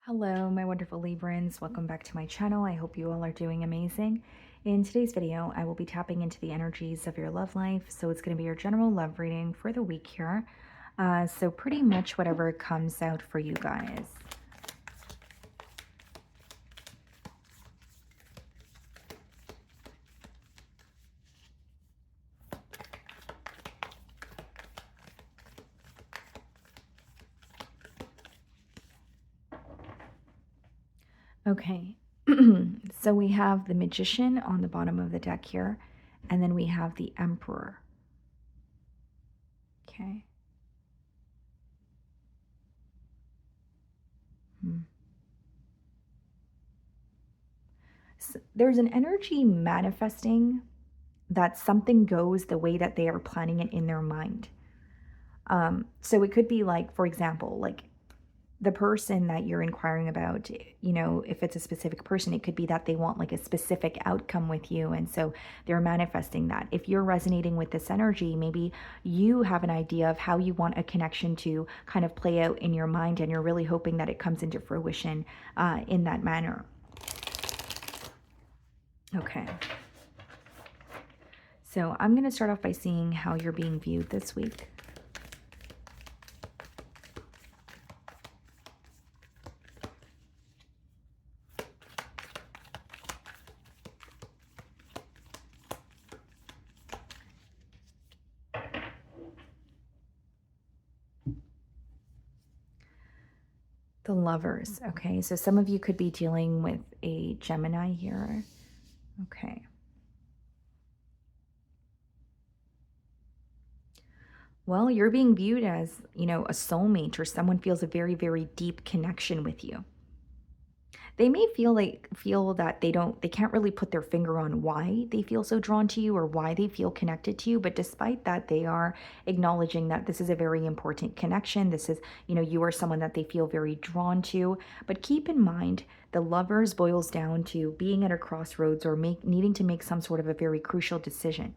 Hello, my wonderful Librans. Welcome back to my channel. I hope you all are doing amazing. In today's video, I will be tapping into the energies of your love life. So it's going to be your general love reading for the week here. So pretty much whatever comes out for you guys. Okay, so we have the Magician on the bottom of the deck here, and then we have the Emperor. Okay. So there's an energy manifesting that something goes the way that they are planning it in their mind. So it could be like, for example, like the person that you're inquiring about, if it's a specific person, it could be that they want like a specific outcome with you. And so they're manifesting that. If you're resonating with this energy, maybe you have an idea of how you want a connection to kind of play out in your mind, and you're really hoping that it comes into fruition in that manner. Okay. So I'm going to start off by seeing how you're being viewed this week. The Lovers. Okay, so some of you could be dealing with a Gemini here. Okay. Well, you're being viewed as, a soulmate, or someone feels a very, very deep connection with you. They may feel that they can't really put their finger on why they feel so drawn to you or why they feel connected to you, but despite that, they are acknowledging that this is a very important connection. This is, you are someone that they feel very drawn to. But keep in mind, the Lovers boils down to being at a crossroads or needing to make some sort of a very crucial decision.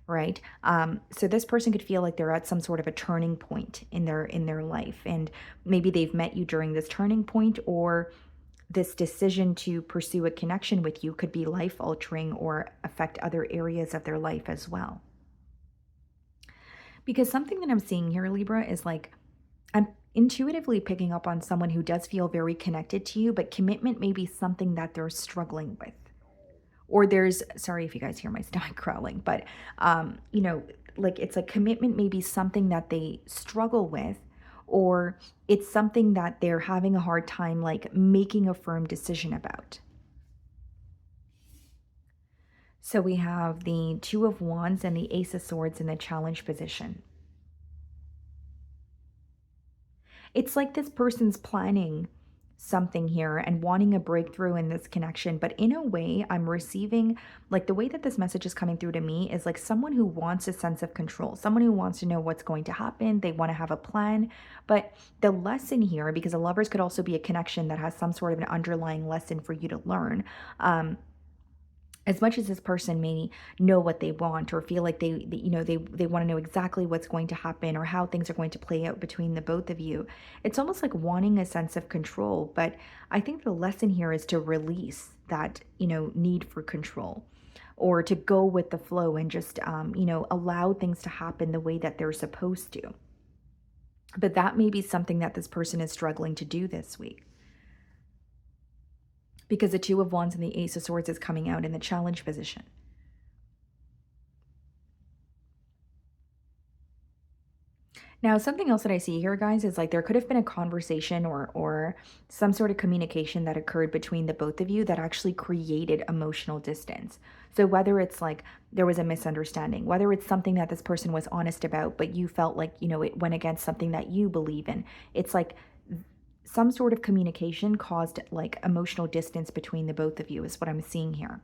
Right. So this person could feel like they're at some sort of a turning point in their life, and maybe they've met you during this turning point, or this decision to pursue a connection with you could be life altering or affect other areas of their life as well. Because something that I'm seeing here, Libra, is like I'm intuitively picking up on someone who does feel very connected to you, but commitment may be something that they're struggling with. Or sorry if you guys hear my stomach growling, but, like it's like commitment may be something that they struggle with, or it's something that they're having a hard time like making a firm decision about. So we have the Two of Wands and the Ace of Swords in the challenge position. It's like this person's planning something here and wanting a breakthrough in this connection, but in a way I'm receiving, like, the way that this message is coming through to me is like someone who wants a sense of control, someone who wants to know what's going to happen. They want to have a plan. But the lesson here, because the Lovers could also be a connection that has some sort of an underlying lesson for you to learn, as much as this person may know what they want or feel like they want to know exactly what's going to happen or how things are going to play out between the both of you, it's almost like wanting a sense of control. But I think the lesson here is to release that, need for control, or to go with the flow and just, allow things to happen the way that they're supposed to. But that may be something that this person is struggling to do this week, because the Two of Wands and the Ace of Swords is coming out in the challenge position. Now, something else that I see here, guys, is like there could have been a conversation or some sort of communication that occurred between the both of you that actually created emotional distance. So whether it's like there was a misunderstanding, whether it's something that this person was honest about, but you felt like, it went against something that you believe in, it's like some sort of communication caused like emotional distance between the both of you is what I'm seeing here.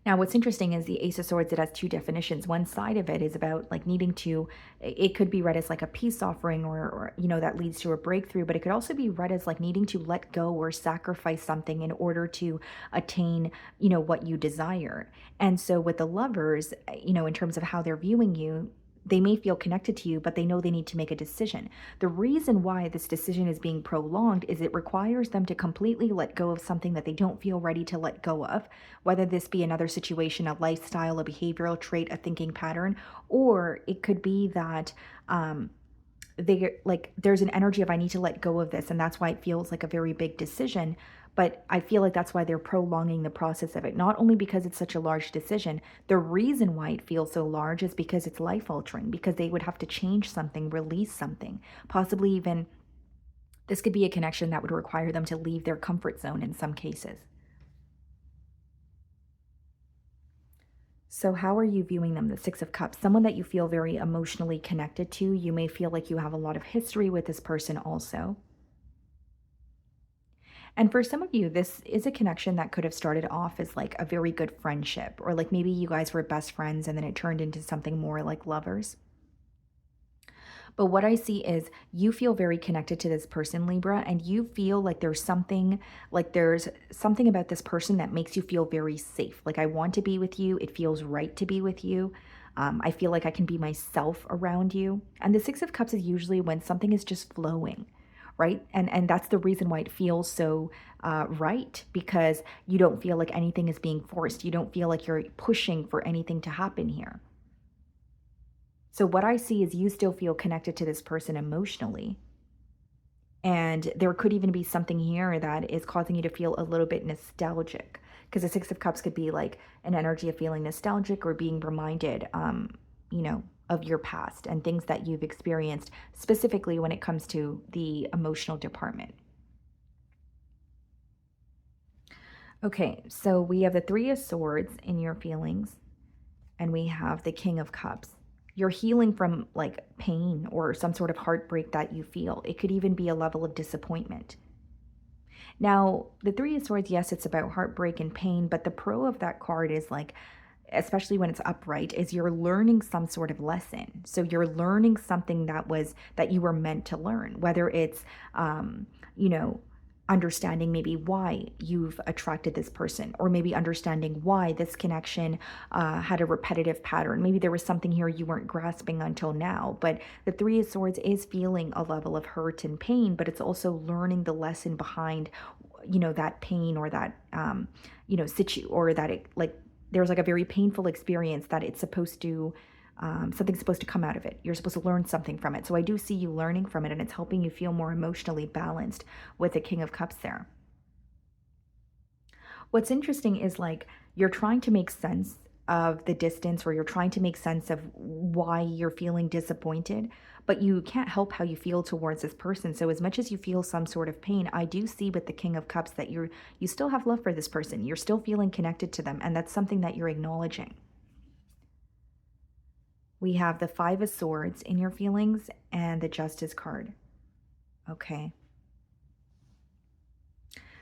Now, what's interesting is the Ace of Swords, it has two definitions. One side of it is about like needing to, it could be read as like a peace offering or that leads to a breakthrough, but it could also be read as like needing to let go or sacrifice something in order to attain, what you desire. And so with the Lovers, in terms of how they're viewing you, they may feel connected to you, but they know they need to make a decision. The reason why this decision is being prolonged is it requires them to completely let go of something that they don't feel ready to let go of, whether this be another situation, a lifestyle, a behavioral trait, a thinking pattern, or it could be that they like there's an energy of I need to let go of this, and that's why it feels like a very big decision. But I feel like that's why they're prolonging the process of it, not only because it's such a large decision. The reason why it feels so large is because it's life altering, because they would have to change something, release something, possibly even this could be a connection that would require them to leave their comfort zone in some cases. So, how are you viewing them? The Six of Cups, someone that you feel very emotionally connected to. You may feel like you have a lot of history with this person also. And for some of you, this is a connection that could have started off as like a very good friendship, or like maybe you guys were best friends and then it turned into something more like lovers. But what I see is you feel very connected to this person, Libra, and you feel like there's something about this person that makes you feel very safe. Like, I want to be with you. It feels right to be with you. I feel like I can be myself around you. And the Six of Cups is usually when something is just flowing, right? And that's the reason why it feels so right, because you don't feel like anything is being forced. You don't feel like you're pushing for anything to happen here. So what I see is you still feel connected to this person emotionally. And there could even be something here that is causing you to feel a little bit nostalgic. Because the Six of Cups could be like an energy of feeling nostalgic or being reminded, you know, of your past and things that you've experienced, specifically when it comes to the emotional department. Okay, so we have the Three of Swords in your feelings, and we have the King of Cups. You're healing from like pain or some sort of heartbreak that you feel. It could even be a level of disappointment. Now, the Three of Swords, yes, it's about heartbreak and pain, but the pro of that card is like, especially when it's upright, is you're learning some sort of lesson. So you're learning something that you were meant to learn, whether it's you know, understanding maybe why you've attracted this person, or maybe understanding why this connection had a repetitive pattern. Maybe there was something here you weren't grasping until now. But the Three of Swords is feeling a level of hurt and pain, but it's also learning the lesson behind, you know, that pain, or that you know, or that it like there's like a very painful experience that it's supposed to something's supposed to come out of it. You're supposed to learn something from it. So I do see you learning from it, and it's helping you feel more emotionally balanced with the King of Cups there. What's interesting is like you're trying to make sense of the distance, or you're trying to make sense of why you're feeling disappointed, but you can't help how you feel towards this person. So as much as you feel some sort of pain, I do see with the King of Cups that you still have love for this person. You're still feeling connected to them, and that's something that you're acknowledging. We have the Five of Swords in your feelings and the Justice card. Okay.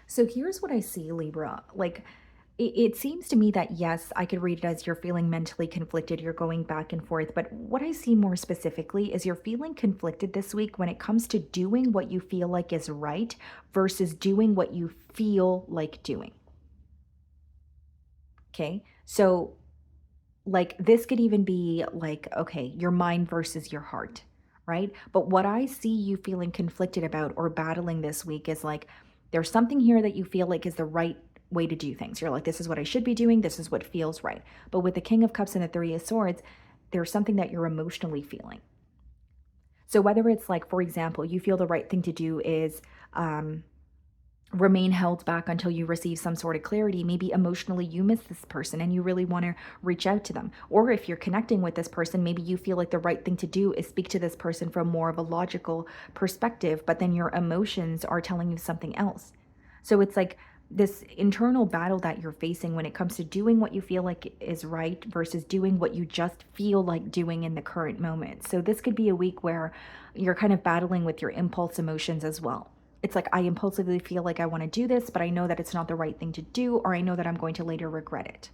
So here's what I see, Libra. Like, it seems to me that yes, I could read it as you're feeling mentally conflicted, you're going back and forth. But what I see more specifically is you're feeling conflicted this week when it comes to doing what you feel like is right versus doing what you feel like doing. Okay. So like this could even be like, okay, your mind versus your heart, right? But what I see you feeling conflicted about or battling this week is like, there's something here that you feel like is the right way to do things. You're like, this is what I should be doing. This is what feels right. But with the King of Cups and the Three of Swords, there's something that you're emotionally feeling. So whether it's like, for example, you feel the right thing to do is, remain held back until you receive some sort of clarity. Maybe emotionally you miss this person and you really want to reach out to them. Or if you're connecting with this person, maybe you feel like the right thing to do is speak to this person from more of a logical perspective, but then your emotions are telling you something else. So it's like this internal battle that you're facing when it comes to doing what you feel like is right versus doing what you just feel like doing in the current moment. So this could be a week where you're kind of battling with your impulse emotions as well. It's like I impulsively feel like I want to do this, but I know that it's not the right thing to do, or I know that I'm going to later regret it.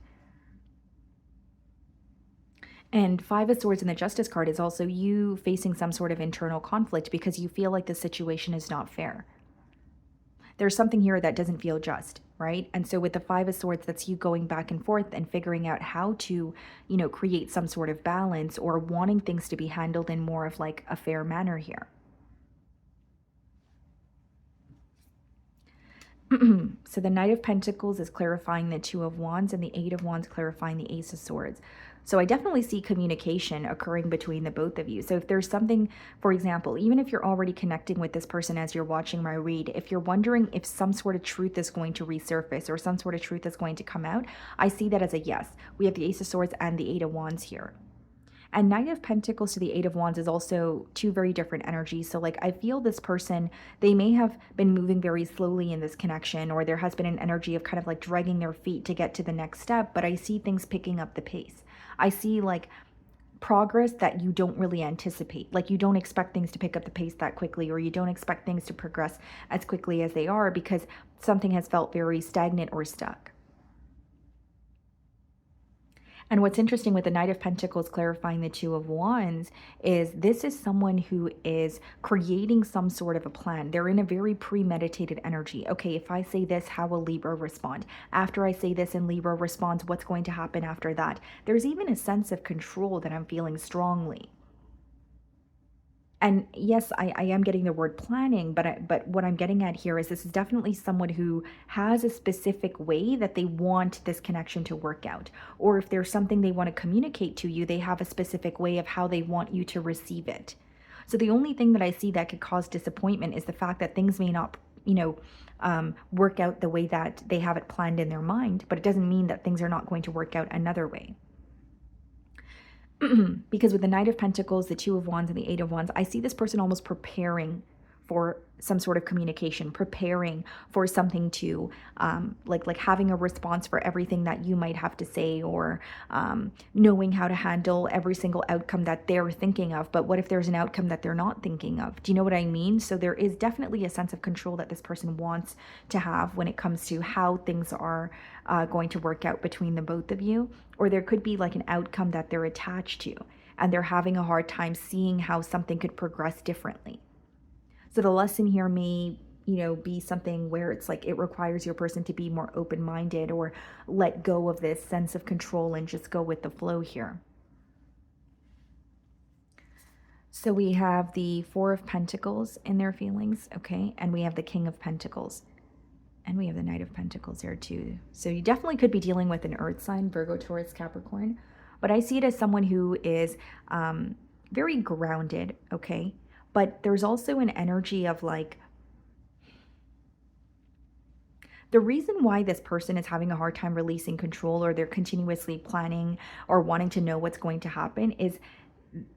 And Five of Swords in the Justice card is also you facing some sort of internal conflict because you feel like the situation is not fair. There's something here that doesn't feel just. right? And so with the Five of Swords, that's you going back and forth and figuring out how to, create some sort of balance or wanting things to be handled in more of like a fair manner here. So the Knight of Pentacles is clarifying the Two of Wands, and the Eight of Wands clarifying the Ace of Swords. So I definitely see communication occurring between the both of you. So if there's something, for example, even if you're already connecting with this person as you're watching my read, if you're wondering if some sort of truth is going to resurface or some sort of truth is going to come out, I see that as a yes. We have the Ace of Swords and the Eight of Wands here. And Knight of Pentacles to the Eight of Wands is also two very different energies. So like I feel this person, they may have been moving very slowly in this connection, or there has been an energy of kind of like dragging their feet to get to the next step, but I see things picking up the pace. I see like progress that you don't really anticipate. Like you don't expect things to pick up the pace that quickly, or you don't expect things to progress as quickly as they are because something has felt very stagnant or stuck. And what's interesting with the Knight of Pentacles clarifying the Two of Wands is this is someone who is creating some sort of a plan. They're in a very premeditated energy. Okay, if I say this, how will Libra respond? After I say this and Libra responds, what's going to happen after that? There's even a sense of control that I'm feeling strongly. And yes, I am getting the word planning, but what I'm getting at here is this is definitely someone who has a specific way that they want this connection to work out. Or if there's something they want to communicate to you, they have a specific way of how they want you to receive it. So the only thing that I see that could cause disappointment is the fact that things may not, work out the way that they have it planned in their mind, but it doesn't mean that things are not going to work out another way. Because with the Knight of Pentacles, the Two of Wands, and the Eight of Wands, I see this person almost preparing for some sort of communication, preparing for something to, like having a response for everything that you might have to say, or knowing how to handle every single outcome that they're thinking of. But what if there's an outcome that they're not thinking of? Do you know what I mean? So there is definitely a sense of control that this person wants to have when it comes to how things are going to work out between the both of you. Or there could be like an outcome that they're attached to, and they're having a hard time seeing how something could progress differently. So the lesson here may, be something where it's like it requires your person to be more open-minded or let go of this sense of control and just go with the flow here. So we have the Four of Pentacles in their feelings, okay? And we have the King of Pentacles. And we have the Knight of Pentacles here too. So you definitely could be dealing with an earth sign, Virgo, Taurus, Capricorn. But I see it as someone who is very grounded, okay? But there's also an energy of like, the reason why this person is having a hard time releasing control, or they're continuously planning or wanting to know what's going to happen, is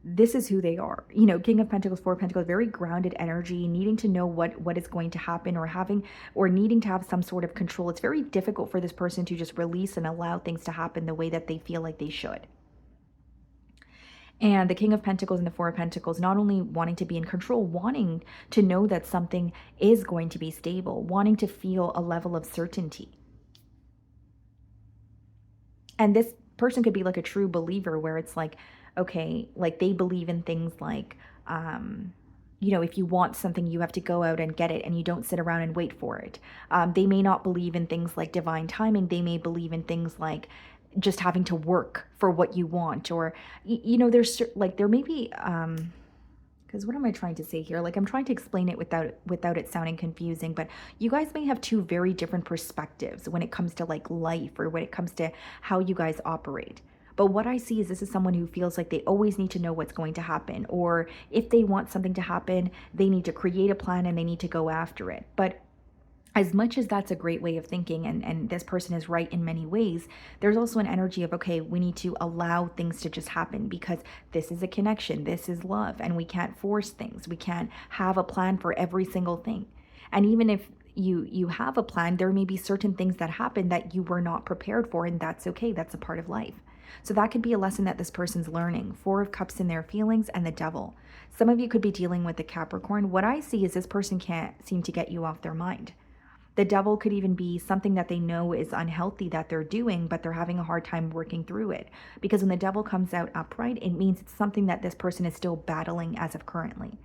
this is who they are. King of Pentacles, Four of Pentacles, very grounded energy, needing to know what is going to happen, or needing to have some sort of control. It's very difficult for this person to just release and allow things to happen the way that they feel like they should. And the King of Pentacles and the Four of Pentacles, not only wanting to be in control, wanting to know that something is going to be stable, wanting to feel a level of certainty. And this person could be like a true believer where it's like, okay, like they believe in things like, if you want something, you have to go out and get it, and you don't sit around and wait for it. They may not believe in things like divine timing. They may believe in things like just having to work for what you want, or there's like there may be because what am I trying to say here? Like I'm trying to explain it without it sounding confusing, but you guys may have two very different perspectives when it comes to like life, or when it comes to how you guys operate. But what I see is this is someone who feels like they always need to know what's going to happen, or if they want something to happen, they need to create a plan and they need to go after it. But as much as that's a great way of thinking, and this person is right in many ways, there's also an energy of, okay, we need to allow things to just happen, because this is a connection, this is love, and we can't force things. We can't have a plan for every single thing. And even if you have a plan, there may be certain things that happen that you were not prepared for, and that's okay. That's a part of life. So that could be a lesson that this person's learning. Four of Cups in their feelings, and the Devil. Some of you could be dealing with the Capricorn. What I see is this person can't seem to get you off their mind. The Devil could even be something that they know is unhealthy that they're doing, but they're having a hard time working through it. Because when the Devil comes out upright, it means it's something that this person is still battling as of currently.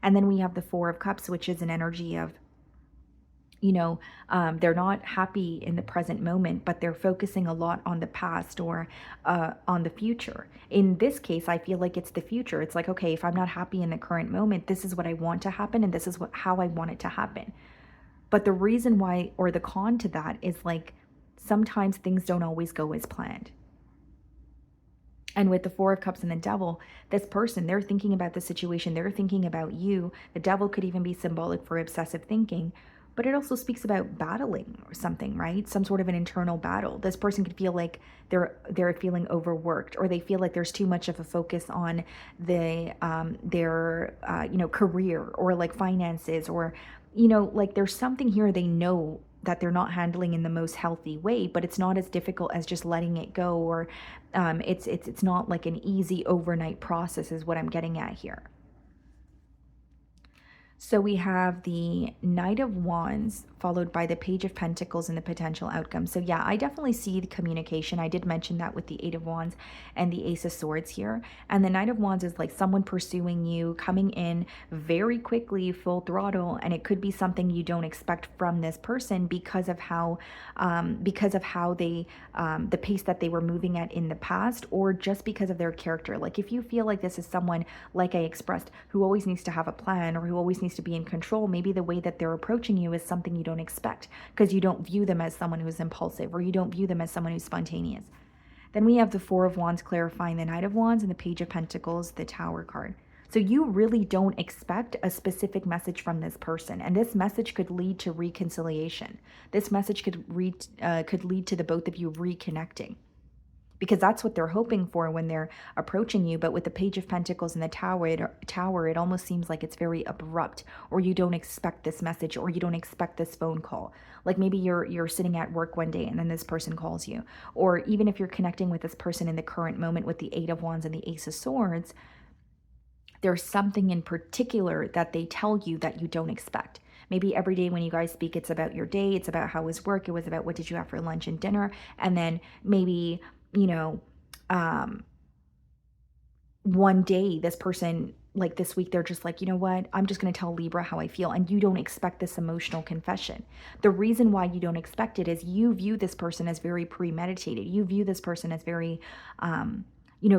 And then we have the Four of Cups, which is an energy of you know, they're not happy in the present moment, but they're focusing a lot on the past or on the future. In this case, I feel like it's the future. It's like, okay, if I'm not happy in the current moment, this is what I want to happen, and this is how I want it to happen. But the reason why, or the con to that, is like sometimes things don't always go as planned. And with the Four of Cups and the Devil, this person, they're thinking about the situation, they're thinking about you. The devil could even be symbolic for obsessive thinking, but it also speaks about battling or something, right? Some sort of an internal battle. This person could feel like they're feeling overworked, or they feel like there's too much of a focus on their career, or like finances, or like there's something here they know that they're not handling in the most healthy way, but it's not as difficult as just letting it go, or it's not like an easy overnight process, is what I'm getting at here. So we have the Knight of Wands followed by the Page of Pentacles and the potential outcome. So yeah, I definitely see the communication. I did mention that with the Eight of Wands and the Ace of Swords here. And the Knight of Wands is like someone pursuing you, coming in very quickly, full throttle, and it could be something you don't expect from this person because of how they the pace that they were moving at in the past, or just because of their character. Like if you feel like this is someone, like I expressed, who always needs to have a plan, or who always needs to be in control, maybe the way that they're approaching you is something you don't expect, because you don't view them as someone who's impulsive, or you don't view them as someone who's spontaneous. Then we have the Four of Wands clarifying the Knight of Wands, and the Page of Pentacles, the Tower card. So you really don't expect a specific message from this person, and this message could lead to reconciliation. This message could lead to the both of you reconnecting, because that's what they're hoping for when they're approaching you. But with the Page of Pentacles and the Tower, it almost seems like it's very abrupt, or you don't expect this message, or you don't expect this phone call. Like maybe you're sitting at work one day and then this person calls you, or even if you're connecting with this person in the current moment with the Eight of Wands and the Ace of Swords, there's something in particular that they tell you that you don't expect. Maybe every day when you guys speak, it's about your day, it's about how was work, it was about what did you have for lunch and dinner, and then maybe, um, one day this person, like this week, they're just like, you know what, I'm just going to tell Libra how I feel, and you don't expect this emotional confession. The reason why you don't expect it is you view this person as very premeditated. You view this person as very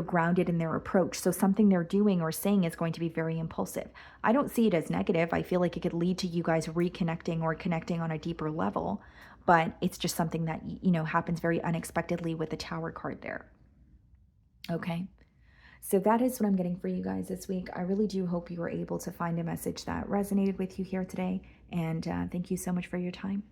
grounded in their approach. So something they're doing or saying is going to be very impulsive. I don't see it as negative. I feel like it could lead to you guys reconnecting or connecting on a deeper level, but it's just something that, happens very unexpectedly with the Tower card there. Okay. So that is what I'm getting for you guys this week. I really do hope you were able to find a message that resonated with you here today. And thank you so much for your time.